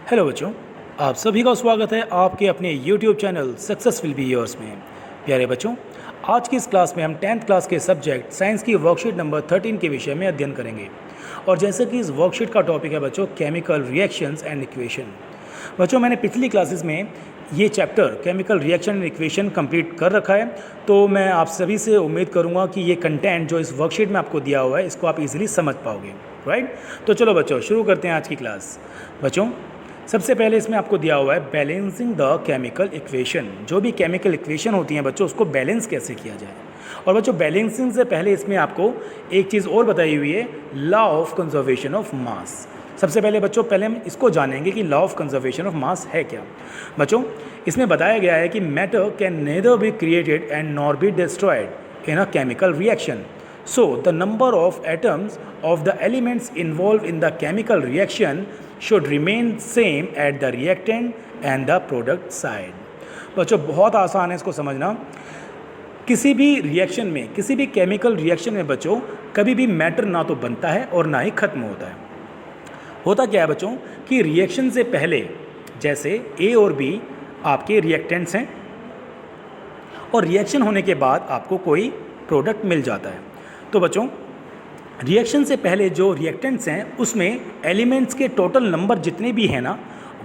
Hello बच्चों, आप सभी का स्वागत है आपके अपने YouTube channel success will be yours में। प्यारे बच्चों, आज की इस क्लास में हम 10th क्लास के सब्जेक्ट साइंस की वर्कशीट नंबर 13 के विषय में अध्ययन करेंगे। और जैसे कि इस वर्कशीट का टॉपिक है बच्चों केमिकल रिएक्शंस एंड इक्वेशन। बच्चों, मैंने पिछली क्लासेस में ये chapter chemical reaction and equation complete कर रखा है, तो मैं आप सभी से उम्मीद करूँगा कि ये कंटेंट जो इस वर्कशीट में आपको दिया हुआ है इसको आप इजीली समझ पाओगे। राइट, तो चलो बच्चों शुरू करते हैं आज की क्लास। बच्चों, सबसे पहले इसमें आपको दिया हुआ है बैलेंसिंग द केमिकल इक्वेशन। जो भी केमिकल इक्वेशन होती हैं बच्चों, उसको बैलेंस कैसे किया जाए। और बच्चों, बैलेंसिंग से पहले इसमें आपको एक चीज़ और बताई हुई है, law of conservation of mass. सबसे पहले बच्चों, पहले हम इसको जानेंगे कि law of conservation of mass है क्या। बच्चों, इसमें बताया गया है कि matter can nether be created and nor be destroyed in a chemical reaction. So, the number of atoms of the elements involved in the chemical reaction should remain same at the reactant and the product side. बच्चों, बहुत आसान है इसको समझना। किसी भी reaction में, किसी भी केमिकल रिएक्शन में बच्चों, कभी भी मैटर ना तो बनता है और ना ही ख़त्म होता है। होता क्या है बच्चों कि रिएक्शन से पहले जैसे ए और बी आपके रिएक्टेंट्स हैं, और रिएक्शन होने के बाद आपको कोई प्रोडक्ट मिल जाता है। तो बच्चों, रिएक्शन से पहले जो रिएक्टेंट्स हैं उसमें एलिमेंट्स के टोटल नंबर जितने भी हैं ना,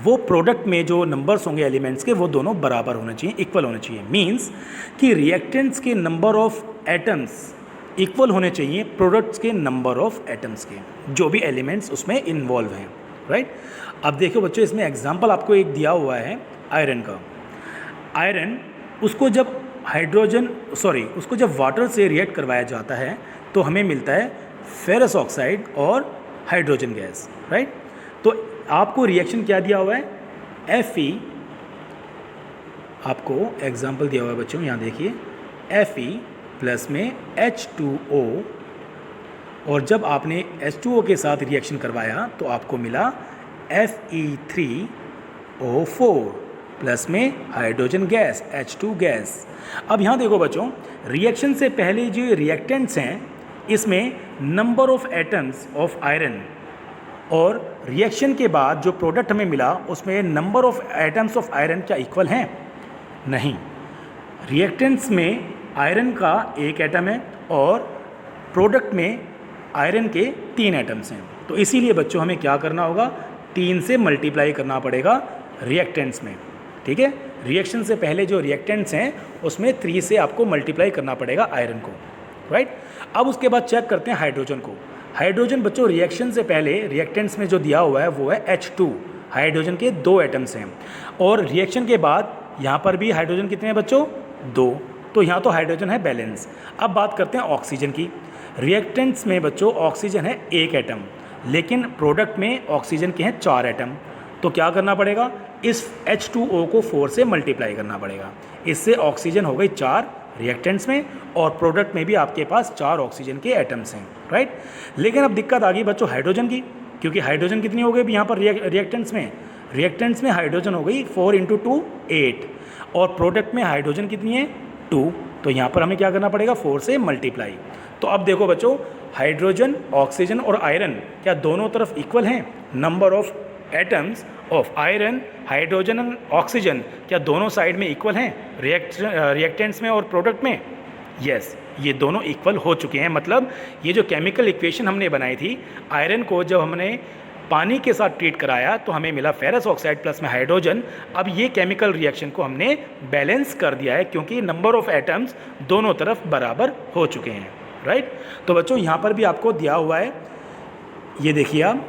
वो प्रोडक्ट में जो नंबर्स होंगे एलिमेंट्स के, वो दोनों बराबर होने चाहिए, इक्वल होने चाहिए। मींस कि रिएक्टेंट्स के नंबर ऑफ एटम्स इक्वल होने चाहिए प्रोडक्ट्स के नंबर ऑफ एटम्स के, जो भी एलिमेंट्स उसमें इन्वॉल्व हैं। राइट, अब देखो बच्चों, इसमें एग्जाम्पल आपको एक दिया हुआ है आयरन का। आयरन, उसको जब उसको जब वाटर से रिएक्ट करवाया जाता है तो हमें मिलता है फेरस ऑक्साइड और हाइड्रोजन गैस। राइट, तो आपको रिएक्शन क्या दिया हुआ है, Fe, आपको एग्जांपल दिया हुआ है बच्चों, यहाँ देखिए Fe प्लस में H2O, और जब आपने H2O के साथ रिएक्शन करवाया तो आपको मिला Fe3O4 प्लस में हाइड्रोजन गैस H2 गैस। अब यहाँ देखो बच्चों, रिएक्शन से पहले जो रिएक्टेंट्स हैं इसमें number of atoms of iron, और रिएक्शन के बाद जो प्रोडक्ट हमें मिला उसमें number of atoms of iron क्या इक्वल हैं? नहीं। रिएक्टेंट्स में आयरन का एक एटम है और प्रोडक्ट में आयरन के 3 एटम्स हैं। तो इसीलिए बच्चों हमें क्या करना होगा, 3 से मल्टीप्लाई करना पड़ेगा रिएक्टेंट्स में। ठीक है, रिएक्शन से पहले जो रिएक्टेंट्स हैं उसमें 3 से आपको मल्टीप्लाई करना पड़ेगा आयरन को। राइट, अब उसके बाद चेक करते हैं हाइड्रोजन को। हाइड्रोजन बच्चों, रिएक्शन से पहले रिएक्टेंट्स में जो दिया हुआ है वो है H2, हाइड्रोजन के 2 एटम्स हैं, और रिएक्शन के बाद यहाँ पर भी हाइड्रोजन कितने हैं बच्चों, 2। तो यहाँ तो हाइड्रोजन है बैलेंस। अब बात करते हैं ऑक्सीजन की। रिएक्टेंट्स में बच्चों ऑक्सीजन है 1 एटम, लेकिन प्रोडक्ट में ऑक्सीजन के हैं 4 एटम। तो क्या करना पड़ेगा, इस H2O को 4 से मल्टीप्लाई करना पड़ेगा। इससे ऑक्सीजन हो गई 4 रिएक्टेंट्स में, और प्रोडक्ट में भी आपके पास 4 ऑक्सीजन के एटम्स हैं। राइट, लेकिन अब दिक्कत आ गई बच्चों हाइड्रोजन की, क्योंकि हाइड्रोजन कितनी हो गई यहाँ पर रिएक्टेंट्स में हाइड्रोजन हो गई 4 × 2 8, और प्रोडक्ट में हाइड्रोजन कितनी है 2। तो यहाँ पर हमें क्या करना पड़ेगा, 4 से मल्टीप्लाई। तो अब देखो बच्चों, हाइड्रोजन, ऑक्सीजन और आयरन क्या दोनों तरफ इक्वल हैं? Number of atoms of iron, hydrogen and oxygen क्या दोनों साइड में इक्वल हैं रिएक्टेंट्स में और प्रोडक्ट में? यस, ये दोनों इक्वल हो चुके हैं। मतलब ये जो केमिकल इक्वेशन हमने बनाई थी, आयरन को जब हमने पानी के साथ ट्रीट कराया तो हमें मिला फेरस ऑक्साइड प्लस में हाइड्रोजन। अब ये केमिकल रिएक्शन को हमने बैलेंस कर दिया है, क्योंकि नंबर ऑफ एटम्स दोनों तरफ बराबर हो चुके हैं। राइट, तो बच्चों यहाँ पर भी आपको दिया हुआ है, ये देखिए आप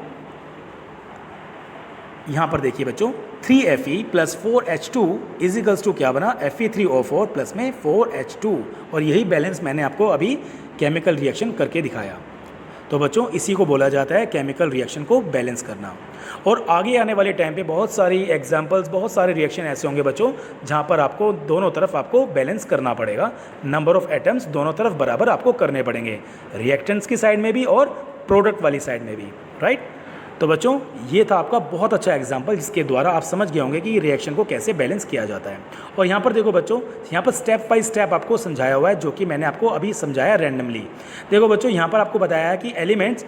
यहाँ पर देखिए बच्चों, 3Fe plus 4H2 equals to क्या बना, Fe3O4 प्लस में 4H2, और यही बैलेंस मैंने आपको अभी केमिकल रिएक्शन करके दिखाया। तो बच्चों इसी को बोला जाता है केमिकल रिएक्शन को बैलेंस करना। और आगे आने वाले टाइम पे बहुत सारी एग्जांपल्स, बहुत सारे रिएक्शन ऐसे होंगे बच्चों जहाँ पर आपको दोनों तरफ आपको बैलेंस करना पड़ेगा। नंबर ऑफ एटम्स दोनों तरफ बराबर आपको करने पड़ेंगे, रिएक्टेंट्स की साइड में भी और प्रोडक्ट वाली साइड में भी। राइट, तो बच्चों ये था आपका बहुत अच्छा एग्जाम्पल, जिसके द्वारा आप समझ गए होंगे कि रिएक्शन को कैसे बैलेंस किया जाता है। और यहाँ पर देखो बच्चों, यहाँ पर स्टेप बाय स्टेप आपको समझाया हुआ है, जो कि मैंने आपको अभी समझाया रैंडमली। देखो बच्चों, यहाँ पर आपको बताया है कि एलिमेंट्स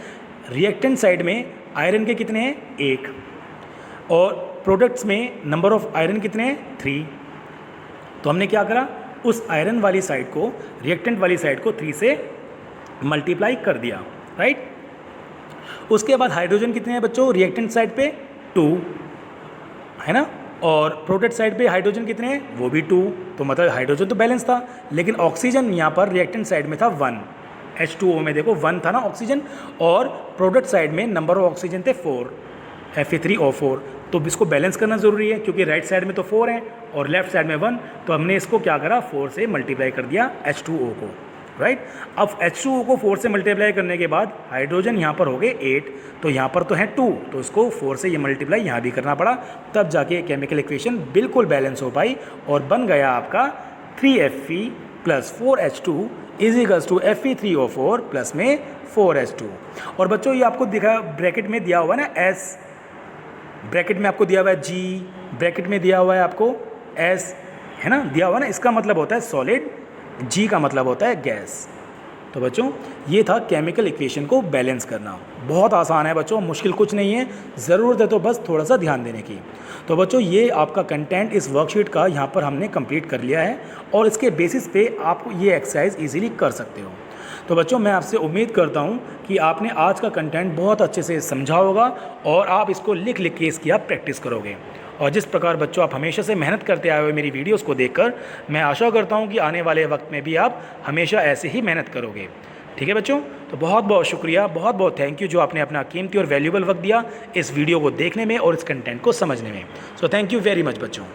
रिएक्टेंट साइड में आयरन के कितने हैं, 1, और प्रोडक्ट्स में नंबर ऑफ आयरन कितने हैं 3। तो हमने क्या करा, उस आयरन वाली साइड को, रिएक्टेंट वाली साइड को 3 से मल्टीप्लाई कर दिया, राइट। उसके बाद हाइड्रोजन कितने हैं बच्चों, रिएक्टेंट साइड पे 2 है ना, और प्रोडक्ट साइड पे हाइड्रोजन कितने हैं, वो भी 2। तो मतलब हाइड्रोजन तो बैलेंस था, लेकिन ऑक्सीजन यहाँ पर रिएक्टेंट साइड में था 1, H2O में देखो 1 था ना ऑक्सीजन, और प्रोडक्ट साइड में नंबर ऑफ ऑक्सीजन थे 4, Fe3O4। तो इसको बैलेंस करना ज़रूरी है, क्योंकि राइट साइड में तो 4 हैं और लेफ्ट साइड में 1, तो हमने इसको क्या करा, 4 से मल्टीप्लाई कर दिया H2O को, राइट। अब H2O को 4 से मल्टीप्लाई करने के बाद हाइड्रोजन यहाँ पर हो गए 8, तो यहाँ पर तो है 2, तो इसको 4 से ये मल्टीप्लाई यहाँ भी करना पड़ा, तब जाके केमिकल इक्वेशन बिल्कुल बैलेंस हो पाई और बन गया आपका 3Fe + 4H2 = Fe3O4 प्लस में 4H2। और बच्चों ये आपको दिखा ब्रैकेट में दिया हुआ है ना S, ब्रैकेट में आपको दिया हुआ है G, ब्रैकेट में दिया हुआ है आपको S, है ना, दिया हुआ ना, इसका मतलब होता है सॉलिड, G का मतलब होता है गैस। तो बच्चों ये था केमिकल इक्वेशन को बैलेंस करना। बहुत आसान है बच्चों, मुश्किल कुछ नहीं है, ज़रूरत है तो बस थोड़ा सा ध्यान देने की। तो बच्चों ये आपका कंटेंट इस वर्कशीट का यहाँ पर हमने कंप्लीट कर लिया है, और इसके बेसिस पे आप ये एक्सरसाइज इजीली कर सकते हो। तो बच्चों मैं आपसे उम्मीद करता हूँ कि आपने आज का कंटेंट बहुत अच्छे से समझा होगा और आप इसको लिख लिख के इसकी आप प्रैक्टिस करोगे। और जिस प्रकार बच्चों आप हमेशा से मेहनत करते आए हुए मेरी वीडियोस को देखकर, मैं आशा करता हूँ कि आने वाले वक्त में भी आप हमेशा ऐसे ही मेहनत करोगे। ठीक है बच्चों, तो बहुत बहुत शुक्रिया, बहुत बहुत थैंक यू जो आपने अपना कीमती और वैल्यूएबल वक्त दिया इस वीडियो को देखने में और इस कंटेंट को समझने में। So thank you very much बच्चों।